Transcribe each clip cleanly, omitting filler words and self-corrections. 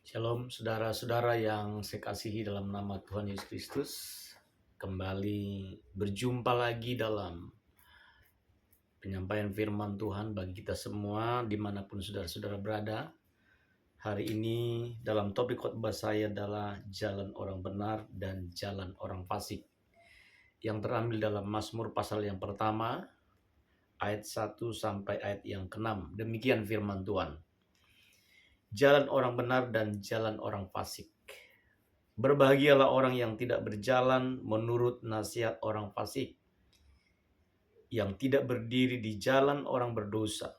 Shalom saudara-saudara yang saya kasihi dalam nama Tuhan Yesus Kristus. Kembali berjumpa lagi dalam penyampaian firman Tuhan bagi kita semua dimanapun saudara-saudara berada. Hari ini dalam topik khotbah saya adalah jalan orang benar dan jalan orang fasik, yang terambil dalam Mazmur pasal yang pertama ayat 1 sampai ayat yang ke-6. Demikian firman Tuhan. Jalan orang benar dan jalan orang fasik. Berbahagialah orang yang tidak berjalan menurut nasihat orang fasik, yang tidak berdiri di jalan orang berdosa,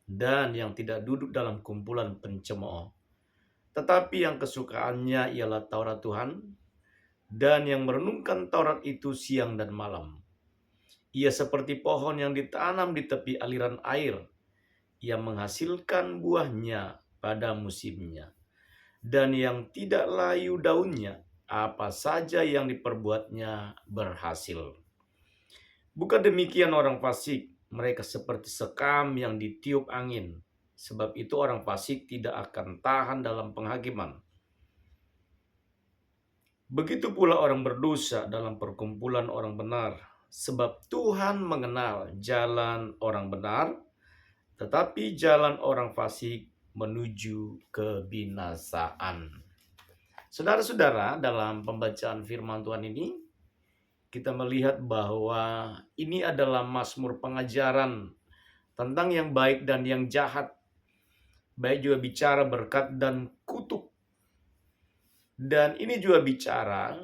dan yang tidak duduk dalam kumpulan pencemooh. Tetapi yang kesukaannya ialah Taurat Tuhan, dan yang merenungkan Taurat itu siang dan malam. Ia seperti pohon yang ditanam di tepi aliran air, yang menghasilkan buahnya pada musimnya, dan yang tidak layu daunnya, apa saja yang diperbuatnya berhasil. Bukan demikian orang fasik, mereka seperti sekam yang ditiup angin. Sebab itu orang fasik tidak akan tahan dalam penghakiman. Begitu pula orang berdosa dalam perkumpulan orang benar. Sebab Tuhan mengenal jalan orang benar, tetapi jalan orang fasik menuju kebinasaan. Saudara-saudara, dalam pembacaan firman Tuhan ini, kita melihat bahwa ini adalah mazmur pengajaran tentang yang baik dan yang jahat. Baik juga bicara berkat dan kutuk. Dan ini juga bicara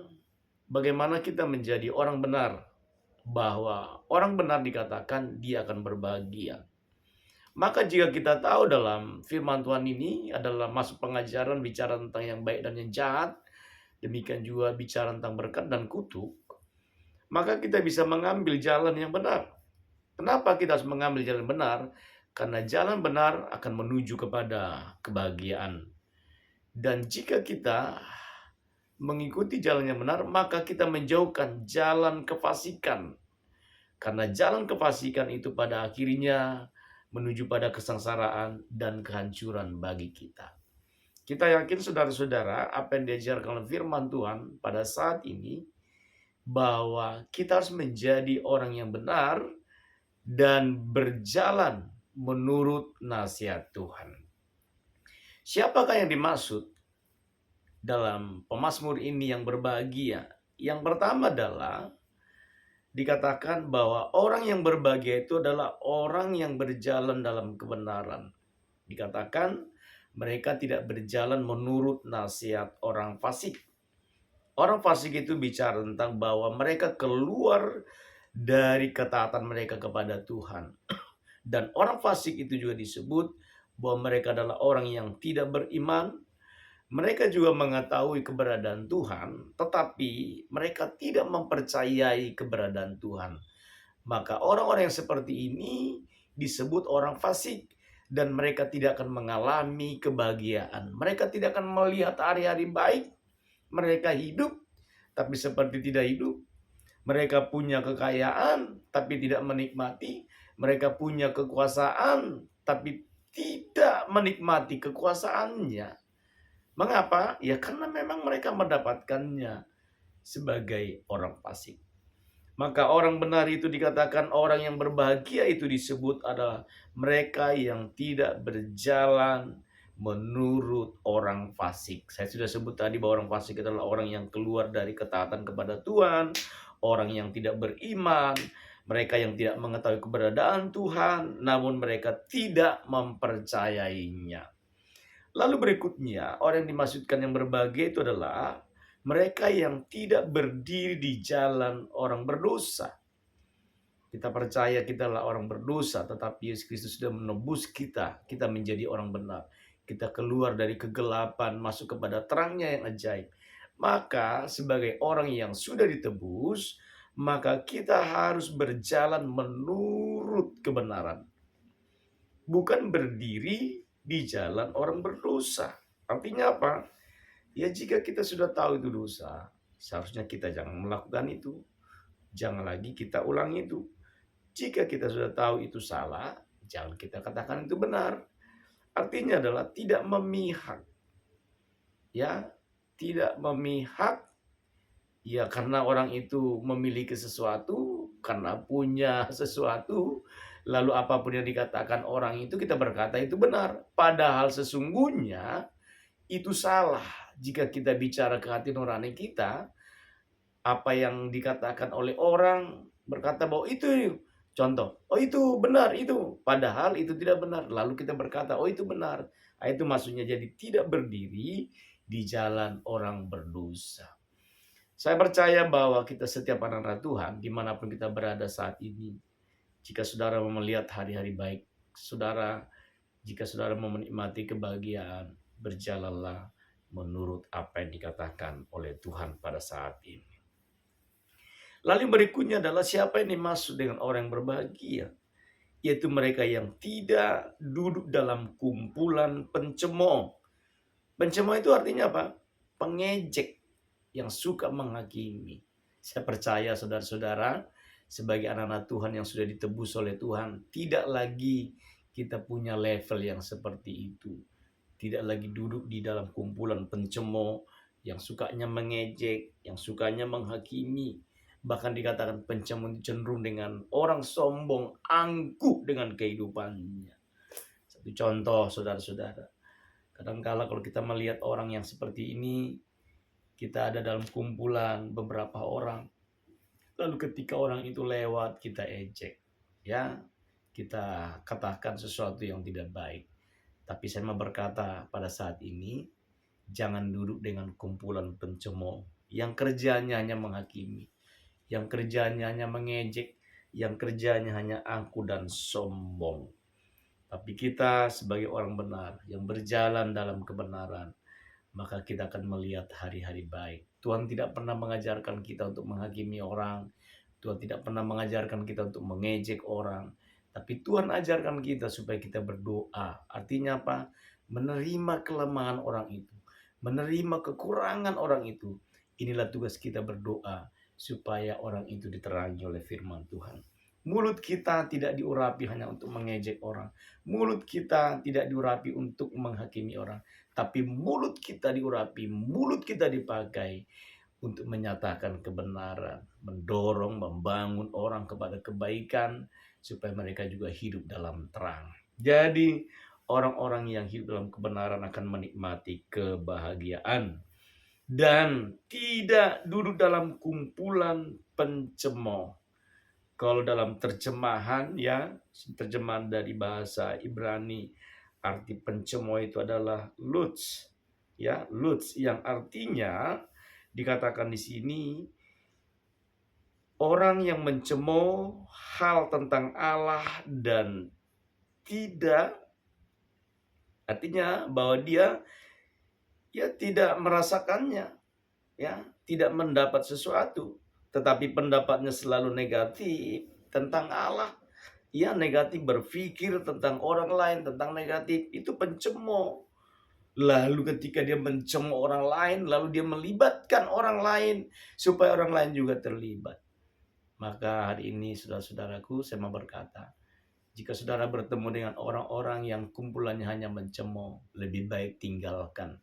bagaimana kita menjadi orang benar. Bahwa orang benar dikatakan dia akan berbahagia. Maka jika kita tahu dalam firman Tuhan ini adalah masuk pengajaran bicara tentang yang baik dan yang jahat, demikian juga bicara tentang berkat dan kutuk, maka kita bisa mengambil jalan yang benar. Kenapa kita harus mengambil jalan benar? Karena jalan benar akan menuju kepada kebahagiaan. Dan jika kita mengikuti jalan yang benar, maka kita menjauhkan jalan kefasikan. Karena jalan kefasikan itu pada akhirnya menuju pada kesengsaraan dan kehancuran bagi kita. Kita yakin saudara-saudara apa yang diajarkan oleh firman Tuhan pada saat ini, bahwa kita harus menjadi orang yang benar dan berjalan menurut nasihat Tuhan. Siapakah yang dimaksud dalam pemazmur ini yang berbahagia? Yang pertama adalah dikatakan bahwa orang yang berbahagia itu adalah orang yang berjalan dalam kebenaran. Dikatakan mereka tidak berjalan menurut nasihat orang fasik. Orang fasik itu bicara tentang bahwa mereka keluar dari ketaatan mereka kepada Tuhan. Dan orang fasik itu juga disebut bahwa mereka adalah orang yang tidak beriman. Mereka juga mengetahui keberadaan Tuhan, tetapi mereka tidak mempercayai keberadaan Tuhan. Maka orang-orang yang seperti ini disebut orang fasik. Dan mereka tidak akan mengalami kebahagiaan. Mereka tidak akan melihat hari-hari baik. Mereka hidup, tapi seperti tidak hidup. Mereka punya kekayaan, tapi tidak menikmati. Mereka punya kekuasaan, tapi tidak menikmati kekuasaannya. Mengapa? Ya karena memang mereka mendapatkannya sebagai orang fasik. Maka orang benar itu dikatakan orang yang berbahagia itu disebut adalah mereka yang tidak berjalan menurut orang fasik. Saya sudah sebut tadi bahwa orang fasik adalah orang yang keluar dari ketaatan kepada Tuhan, orang yang tidak beriman, mereka yang tidak mengetahui keberadaan Tuhan, namun mereka tidak mempercayainya. Lalu berikutnya, orang yang dimaksudkan yang berbahagia itu adalah mereka yang tidak berdiri di jalan orang berdosa. Kita percaya kita adalah orang berdosa, tetapi Yesus Kristus sudah menebus kita. Kita menjadi orang benar. Kita keluar dari kegelapan, masuk kepada terangnya yang ajaib. Maka sebagai orang yang sudah ditebus, maka kita harus berjalan menurut kebenaran. Bukan berdiri di jalan orang berdosa. Artinya apa? Ya jika kita sudah tahu itu dosa, seharusnya kita jangan melakukan itu. Jangan lagi kita ulangi itu. Jika kita sudah tahu itu salah, jangan kita katakan itu benar. Artinya adalah tidak memihak. ya, tidak memihak, ya karena orang itu memiliki sesuatu, karena punya sesuatu, lalu apapun yang dikatakan orang itu kita berkata itu benar. Padahal sesungguhnya itu salah. Jika kita bicara ke hati nurani kita, apa yang dikatakan oleh orang berkata bahwa itu contoh, oh itu benar itu, padahal itu tidak benar. Lalu kita berkata, oh itu benar. Nah, itu maksudnya jadi tidak berdiri di jalan orang berdosa. Saya percaya bahwa kita setiap anak-anak Tuhan, dimanapun kita berada saat ini, jika saudara mau melihat hari-hari baik, saudara, jika saudara mau menikmati kebahagiaan, berjalanlah menurut apa yang dikatakan oleh Tuhan pada saat ini. Lalu berikutnya adalah siapa yang dimaksud dengan orang yang berbahagia? Yaitu mereka yang tidak duduk dalam kumpulan pencemooh. Pencemooh itu artinya apa? Pengejek yang suka menghakimi. Saya percaya saudara-saudara, sebagai anak-anak Tuhan yang sudah ditebus oleh Tuhan, tidak lagi kita punya level yang seperti itu. Tidak lagi duduk di dalam kumpulan pencemooh yang sukanya mengejek, yang sukanya menghakimi. Bahkan dikatakan pencemooh cenderung dengan orang sombong, angkuh dengan kehidupannya. Satu contoh saudara-saudara. Kadangkala kalau kita melihat orang yang seperti ini, kita ada dalam kumpulan beberapa orang. Lalu ketika orang itu lewat, kita ejek. Ya, kita katakan sesuatu yang tidak baik. Tapi saya mau berkata pada saat ini, jangan duduk dengan kumpulan pencemooh yang kerjanya hanya menghakimi, yang kerjanya hanya mengejek, yang kerjanya hanya angkuh dan sombong. Tapi kita sebagai orang benar yang berjalan dalam kebenaran, maka kita akan melihat hari-hari baik. Tuhan tidak pernah mengajarkan kita untuk menghakimi orang. Tuhan tidak pernah mengajarkan kita untuk mengejek orang. Tapi Tuhan ajarkan kita supaya kita berdoa. Artinya apa? Menerima kelemahan orang itu. Menerima kekurangan orang itu. Inilah tugas kita berdoa supaya orang itu diterangi oleh firman Tuhan. Mulut kita tidak diurapi hanya untuk mengejek orang. Mulut kita tidak diurapi untuk menghakimi orang. Tapi mulut kita diurapi, mulut kita dipakai untuk menyatakan kebenaran, mendorong, membangun orang kepada kebaikan, supaya mereka juga hidup dalam terang. Jadi, orang-orang yang hidup dalam kebenaran akan menikmati kebahagiaan dan tidak duduk dalam kumpulan pencemooh. Kalau dalam terjemahan ya, terjemahan dari bahasa Ibrani, arti pencemooh itu adalah lutz. Ya, lutz yang artinya dikatakan di sini orang yang mencemooh hal tentang Allah dan tidak, artinya bahwa dia ya tidak merasakannya, ya, tidak mendapat sesuatu, tetapi pendapatnya selalu negatif tentang Allah. Ia negatif berpikir tentang orang lain, tentang negatif, itu pencemooh. Lalu ketika dia mencemooh orang lain, lalu dia melibatkan orang lain supaya orang lain juga terlibat. Maka hari ini saudara-saudaraku, saya mau berkata, jika saudara bertemu dengan orang-orang yang kumpulannya hanya mencemooh, lebih baik tinggalkan.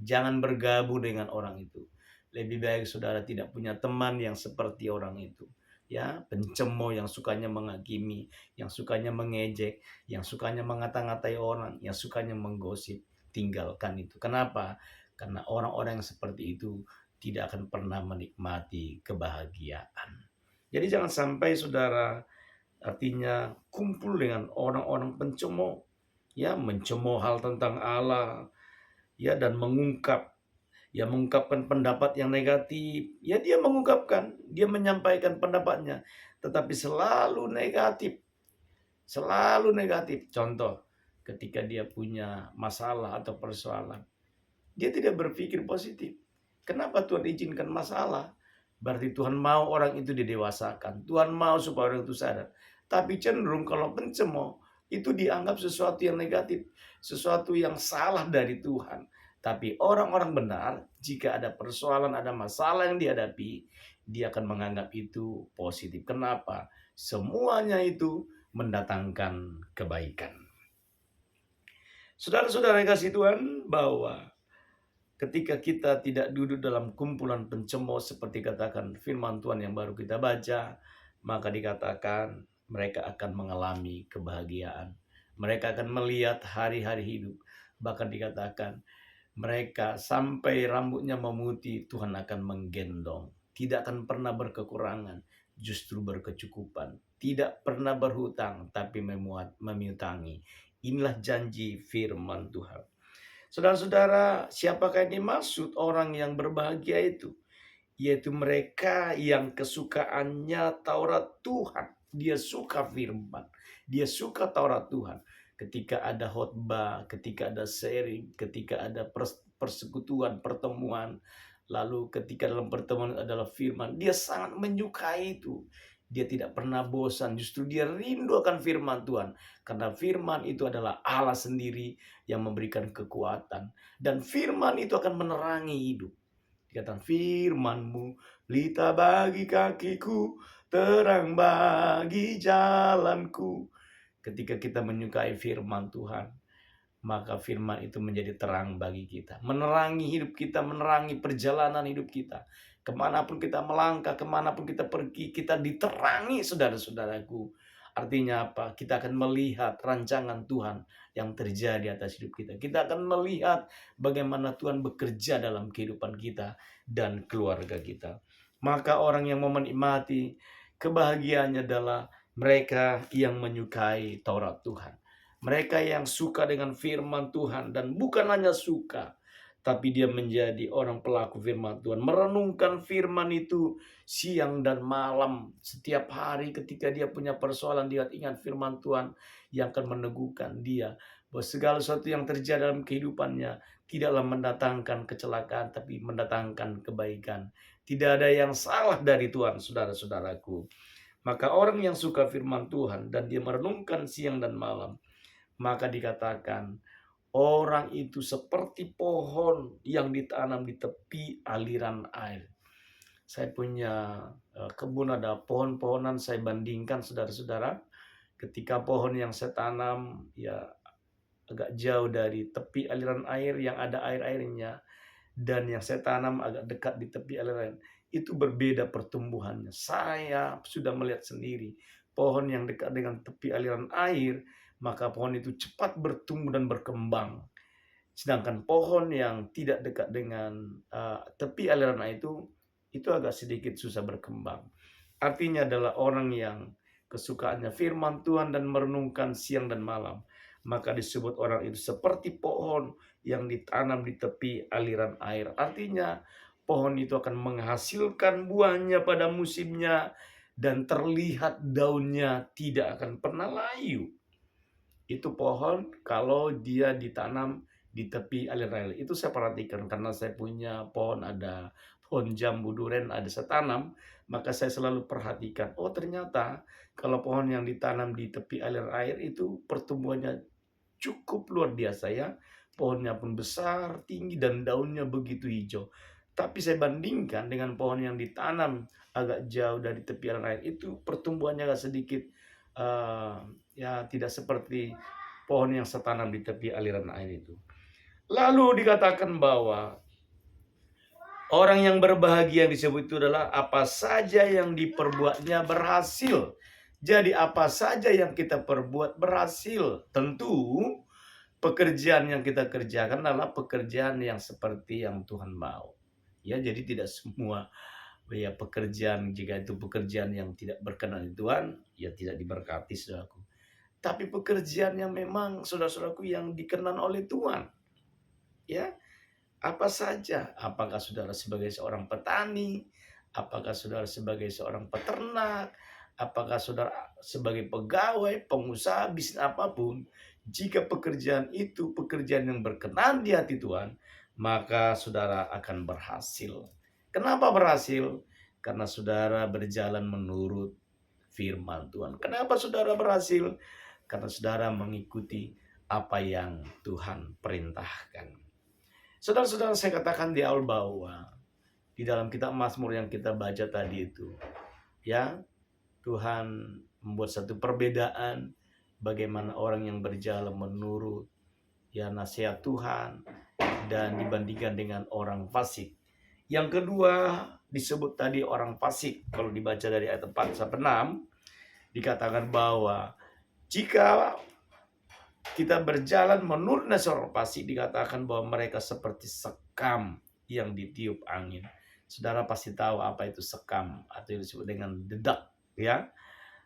Jangan bergabung dengan orang itu. Lebih baik saudara tidak punya teman yang seperti orang itu. Ya, pencemooh yang sukanya menghakimi, yang sukanya mengejek, yang sukanya mengata-ngatai orang, yang sukanya menggosip. Tinggalkan itu. Kenapa? Karena orang-orang yang seperti itu tidak akan pernah menikmati kebahagiaan. Jadi jangan sampai saudara artinya kumpul dengan orang-orang pencemooh, ya, mencemooh hal tentang Allah, ya, dan mengungkapkan pendapat yang negatif. Ya, dia mengungkapkan, dia menyampaikan pendapatnya, tetapi selalu negatif. Selalu negatif. Contoh, ketika dia punya masalah atau persoalan, dia tidak berpikir positif. Kenapa Tuhan izinkan masalah? Berarti Tuhan mau orang itu didewasakan. Tuhan mau supaya orang itu sadar. Tapi cenderung kalau pencemooh, itu dianggap sesuatu yang negatif. Sesuatu yang salah dari Tuhan. Tapi orang-orang benar, jika ada persoalan, ada masalah yang dihadapi, dia akan menganggap itu positif. Kenapa? Semuanya itu mendatangkan kebaikan. Saudara-saudara yang kasih Tuhan, bahwa Ketika kita tidak duduk dalam kumpulan pencemooh seperti katakan firman Tuhan yang baru kita baca, maka dikatakan mereka akan mengalami kebahagiaan. Mereka akan melihat hari-hari hidup. Bahkan dikatakan mereka sampai rambutnya memutih, Tuhan akan menggendong. Tidak akan pernah berkekurangan, justru berkecukupan. Tidak pernah berhutang, tapi memiutangi. Inilah janji firman Tuhan. Saudara-saudara, siapakah yang dimaksud orang yang berbahagia itu? Yaitu mereka yang kesukaannya Taurat Tuhan. Dia suka firman. Dia suka Taurat Tuhan. Ketika ada khotbah, ketika ada sharing, ketika ada persekutuan, pertemuan, lalu ketika dalam pertemuan adalah firman, dia sangat menyukai itu. Dia tidak pernah bosan, justru dia rindu akan firman Tuhan. Karena firman itu adalah Allah sendiri yang memberikan kekuatan. Dan firman itu akan menerangi hidup. Dikatakan firman-Mu, pelita bagi kakiku, terang bagi jalanku. Ketika kita menyukai firman Tuhan, maka firman itu menjadi terang bagi kita. Menerangi hidup kita, menerangi perjalanan hidup kita. Kemanapun kita melangkah, kemanapun kita pergi, kita diterangi saudara-saudaraku. Artinya apa? Kita akan melihat rancangan Tuhan yang terjadi atas hidup kita. Kita akan melihat bagaimana Tuhan bekerja dalam kehidupan kita dan keluarga kita. Maka orang yang mau menikmati kebahagiaannya adalah mereka yang menyukai Taurat Tuhan. Mereka yang suka dengan firman Tuhan dan bukan hanya suka, tapi dia menjadi orang pelaku firman Tuhan. Merenungkan firman itu siang dan malam. Setiap hari ketika dia punya persoalan, dia ingat firman Tuhan yang akan meneguhkan dia. Bahwa segala sesuatu yang terjadi dalam kehidupannya tidaklah mendatangkan kecelakaan, tapi mendatangkan kebaikan. Tidak ada yang salah dari Tuhan, saudara-saudaraku. Maka orang yang suka firman Tuhan dan dia merenungkan siang dan malam, maka dikatakan orang itu seperti pohon yang ditanam di tepi aliran air. Saya punya kebun, ada pohon-pohonan, saya bandingkan saudara-saudara. Ketika pohon yang saya tanam ya agak jauh dari tepi aliran air yang ada air-airnya, dan yang saya tanam agak dekat di tepi aliran, itu berbeda pertumbuhannya. Saya sudah melihat sendiri pohon yang dekat dengan tepi aliran air, maka pohon itu cepat bertumbuh dan berkembang. Sedangkan pohon yang tidak dekat dengan tepi aliran air itu agak sedikit susah berkembang. Artinya adalah orang yang kesukaannya firman Tuhan dan merenungkan siang dan malam, maka disebut orang itu seperti pohon yang ditanam di tepi aliran air. Artinya pohon itu akan menghasilkan buahnya pada musimnya dan terlihat daunnya tidak akan pernah layu. Itu pohon kalau dia ditanam di tepi aliran air. Itu saya perhatikan karena saya punya pohon, ada pohon jambu duren, ada saya tanam, maka saya selalu perhatikan. Oh ternyata kalau pohon yang ditanam di tepi aliran air itu pertumbuhannya cukup luar biasa ya. Pohonnya pun besar, tinggi, dan daunnya begitu hijau. Tapi saya bandingkan dengan pohon yang ditanam agak jauh dari tepi aliran air, itu pertumbuhannya agak sedikit ya tidak seperti pohon yang saya tanam di tepi aliran air itu. Lalu dikatakan bahwa orang yang berbahagia yang disebut itu adalah apa saja yang diperbuatnya berhasil. Jadi apa saja yang kita perbuat berhasil. Tentu pekerjaan yang kita kerjakan adalah pekerjaan yang seperti yang Tuhan mau. Ya, jadi tidak semua ya pekerjaan, jika itu pekerjaan yang tidak berkenan di Tuhan, ya tidak diberkati saudaraku. Tapi pekerjaan yang memang saudara-saudaraku yang dikenan oleh Tuhan. Ya, apa saja? Apakah saudara sebagai seorang petani? Apakah saudara sebagai seorang peternak? Apakah saudara sebagai pegawai, pengusaha, bisnis apapun? Jika pekerjaan itu pekerjaan yang berkenan di hati Tuhan, maka saudara akan berhasil. Kenapa berhasil? Karena saudara berjalan menurut firman Tuhan. Kenapa saudara berhasil? Karena saudara mengikuti apa yang Tuhan perintahkan. Saudara-saudara, saya katakan di awal bahwa di dalam kitab Mazmur yang kita baca tadi itu, ya, Tuhan membuat satu perbedaan bagaimana orang yang berjalan menurut ya nasihat Tuhan, dan dibandingkan dengan orang fasik. Yang kedua disebut tadi orang fasik. Kalau dibaca dari ayat 4 sampai 6 dikatakan bahwa jika kita berjalan menurut nasihat orang fasik, dikatakan bahwa mereka seperti sekam yang ditiup angin. Saudara pasti tahu apa itu sekam atau yang disebut dengan dedak, ya.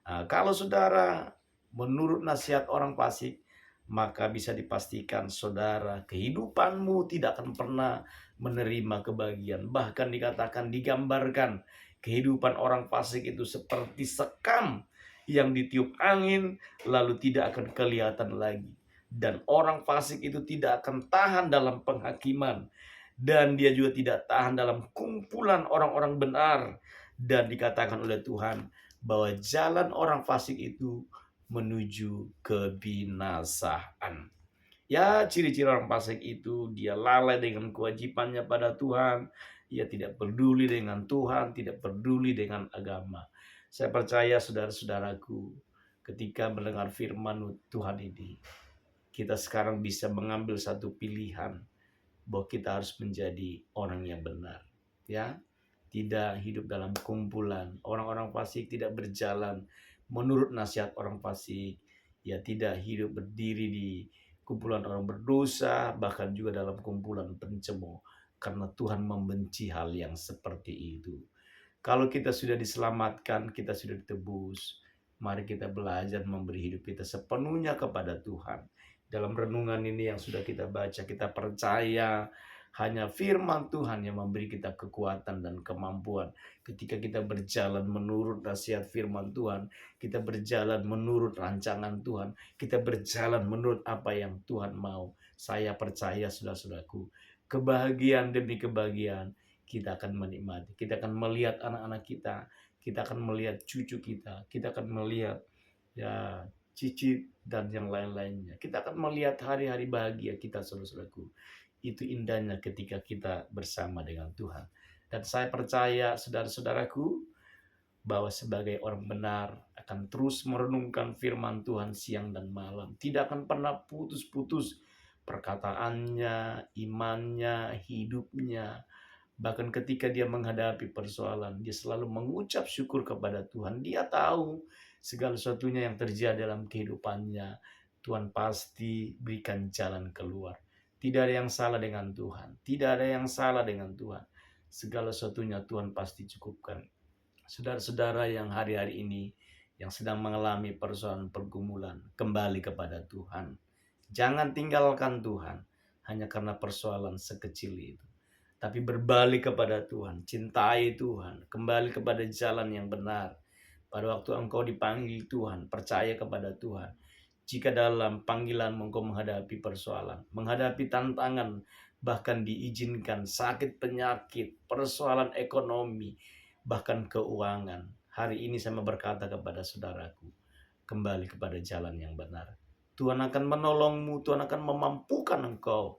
Nah, kalau saudara menurut nasihat orang fasik, maka bisa dipastikan saudara kehidupanmu tidak akan pernah menerima kebahagiaan. Bahkan dikatakan, digambarkan kehidupan orang fasik itu seperti sekam yang ditiup angin lalu tidak akan kelihatan lagi. Dan orang fasik itu tidak akan tahan dalam penghakiman. Dan dia juga tidak tahan dalam kumpulan orang-orang benar. Dan dikatakan oleh Tuhan bahwa jalan orang fasik itu menuju kebinasaan. Ya, ciri-ciri orang fasik itu dia lalai dengan kewajibannya pada Tuhan. Ia tidak peduli dengan Tuhan, tidak peduli dengan agama. Saya percaya saudara-saudaraku, ketika mendengar firman Tuhan ini, kita sekarang bisa mengambil satu pilihan bahwa kita harus menjadi orang yang benar, ya. Tidak hidup dalam kumpulan orang-orang fasik, tidak berjalan menurut nasihat orang fasik, ya, tidak hidup berdiri di kumpulan orang berdosa, bahkan juga dalam kumpulan pencemooh, karena Tuhan membenci hal yang seperti itu. Kalau kita sudah diselamatkan, kita sudah ditebus, mari kita belajar memberi hidup kita sepenuhnya kepada Tuhan. Dalam renungan ini yang sudah kita baca, kita percaya hanya firman Tuhan yang memberi kita kekuatan dan kemampuan. Ketika kita berjalan menurut nasihat firman Tuhan, kita berjalan menurut rancangan Tuhan, kita berjalan menurut apa yang Tuhan mau. Saya percaya saudara-saudaraku, kebahagiaan demi kebahagiaan kita akan menikmati. Kita akan melihat anak-anak kita akan melihat cucu kita akan melihat, ya, cicit dan yang lain-lainnya. Kita akan melihat hari-hari bahagia kita, saudara-saudaraku. Itu indahnya ketika kita bersama dengan Tuhan. Dan saya percaya saudara-saudaraku bahwa sebagai orang benar akan terus merenungkan firman Tuhan siang dan malam. Tidak akan pernah putus-putus perkataannya, imannya, hidupnya. Bahkan ketika dia menghadapi persoalan, dia selalu mengucap syukur kepada Tuhan. Dia tahu segala sesuatunya yang terjadi dalam kehidupannya, Tuhan pasti berikan jalan keluar. Tidak ada yang salah dengan Tuhan. Tidak ada yang salah dengan Tuhan. Segala sesuatunya Tuhan pasti cukupkan. Saudara-saudara yang hari-hari ini yang sedang mengalami persoalan pergumulan, kembali kepada Tuhan. Jangan tinggalkan Tuhan hanya karena persoalan sekecil itu. Tapi berbalik kepada Tuhan, cintai Tuhan, kembali kepada jalan yang benar. Pada waktu engkau dipanggil Tuhan, percaya kepada Tuhan. Jika dalam panggilan engkau menghadapi persoalan, menghadapi tantangan, bahkan diizinkan sakit penyakit, persoalan ekonomi, bahkan keuangan. Hari ini saya berkata kepada saudaraku, kembali kepada jalan yang benar. Tuhan akan menolongmu, Tuhan akan memampukan engkau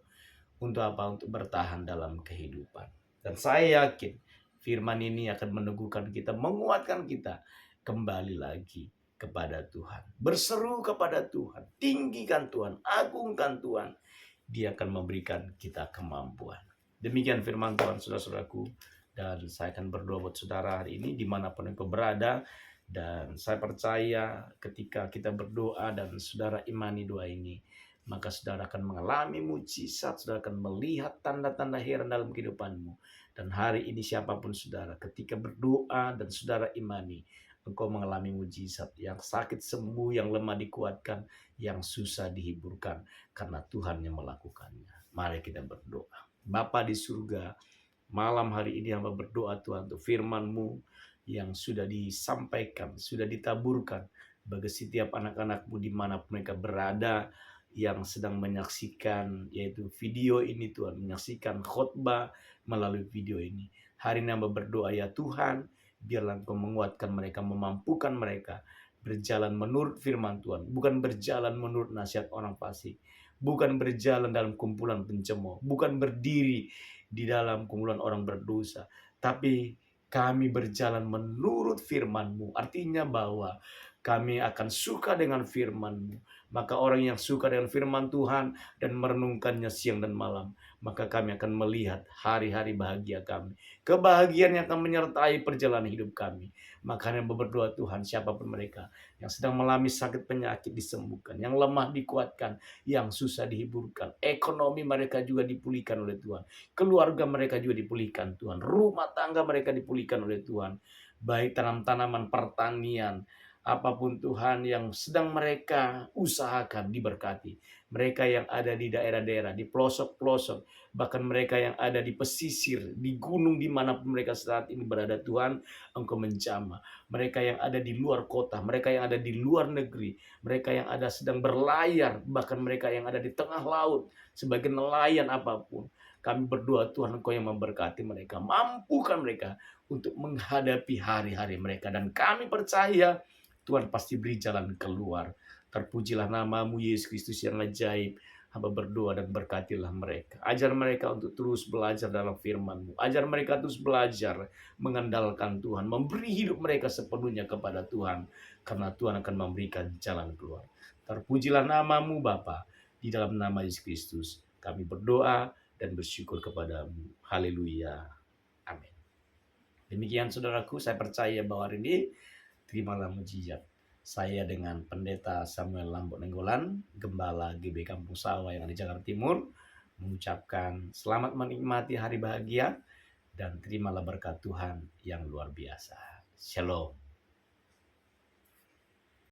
untuk apa? Untuk bertahan dalam kehidupan. Dan saya yakin firman ini akan meneguhkan kita, menguatkan kita kembali lagi kepada Tuhan. Berseru kepada Tuhan, tinggikan Tuhan, agungkan Tuhan. Dia akan memberikan kita kemampuan. Demikian firman Tuhan, saudara-saudaraku. Dan saya akan berdoa buat saudara hari ini dimanapun engkau berada. Dan saya percaya ketika kita berdoa dan saudara imani doa ini, maka saudara akan mengalami mujizat, saudara akan melihat tanda-tanda heran dalam kehidupanmu. Dan hari ini siapapun saudara, ketika berdoa dan saudara imani, engkau mengalami mujizat, yang sakit sembuh, yang lemah dikuatkan, yang susah dihiburkan, karena Tuhan yang melakukannya. Mari kita berdoa. Bapa di surga, malam hari ini hamba berdoa Tuhan untuk firman-Mu yang sudah disampaikan, sudah ditaburkan bagi setiap anak-anak-Mu dimanapun mereka berada, yang sedang menyaksikan yaitu video ini Tuhan, menyaksikan khotbah melalui video ini. Hari ini hamba berdoa ya Tuhan, biarlah Engkau menguatkan mereka, memampukan mereka berjalan menurut firman Tuhan, bukan berjalan menurut nasihat orang fasik, bukan berjalan dalam kumpulan pencemooh, bukan berdiri di dalam kumpulan orang berdosa, tapi kami berjalan menurut firman-Mu. Artinya bahwa kami akan suka dengan firman-Mu, Maka orang yang suka dengan firman Tuhan dan merenungkannya siang dan malam, maka kami akan melihat hari-hari bahagia kami. Kebahagiaan yang akan menyertai perjalanan hidup kami. Makanya berdoa Tuhan, siapapun mereka yang sedang mengalami sakit penyakit disembuhkan, yang lemah dikuatkan, yang susah dihiburkan. Ekonomi mereka juga dipulihkan oleh Tuhan. Keluarga mereka juga dipulihkan Tuhan. Rumah tangga mereka dipulihkan oleh Tuhan. Baik tanam-tanaman pertanian, apapun Tuhan yang sedang mereka usahakan diberkati. Mereka yang ada di daerah-daerah, di pelosok-pelosok, bahkan mereka yang ada di pesisir, di gunung dimanapun mereka saat ini berada Tuhan, Engkau menjamah. Mereka yang ada di luar kota, mereka yang ada di luar negeri, mereka yang ada sedang berlayar, bahkan mereka yang ada di tengah laut, sebagai nelayan apapun. Kami berdoa Tuhan Engkau yang memberkati mereka, mampukan mereka untuk menghadapi hari-hari mereka. Dan kami percaya Tuhan pasti beri jalan keluar. Terpujilah namamu Yesus Kristus yang ajaib. Hamba berdoa dan berkatilah mereka. Ajar mereka untuk terus belajar dalam firman-Mu. Ajar mereka terus belajar mengandalkan Tuhan. Memberi hidup mereka sepenuhnya kepada Tuhan. Karena Tuhan akan memberikan jalan keluar. Terpujilah namamu Bapa. Di dalam nama Yesus Kristus kami berdoa dan bersyukur kepadamu. Haleluya. Amin. Demikian saudaraku, saya percaya bahwa hari ini terimalah mujizat. Saya dengan Pendeta Samuel Lambok Nenggolan, Gembala GB Kampung Sawah yang ada di Jakarta Timur, mengucapkan selamat menikmati hari bahagia dan terimalah berkat Tuhan yang luar biasa. Shalom.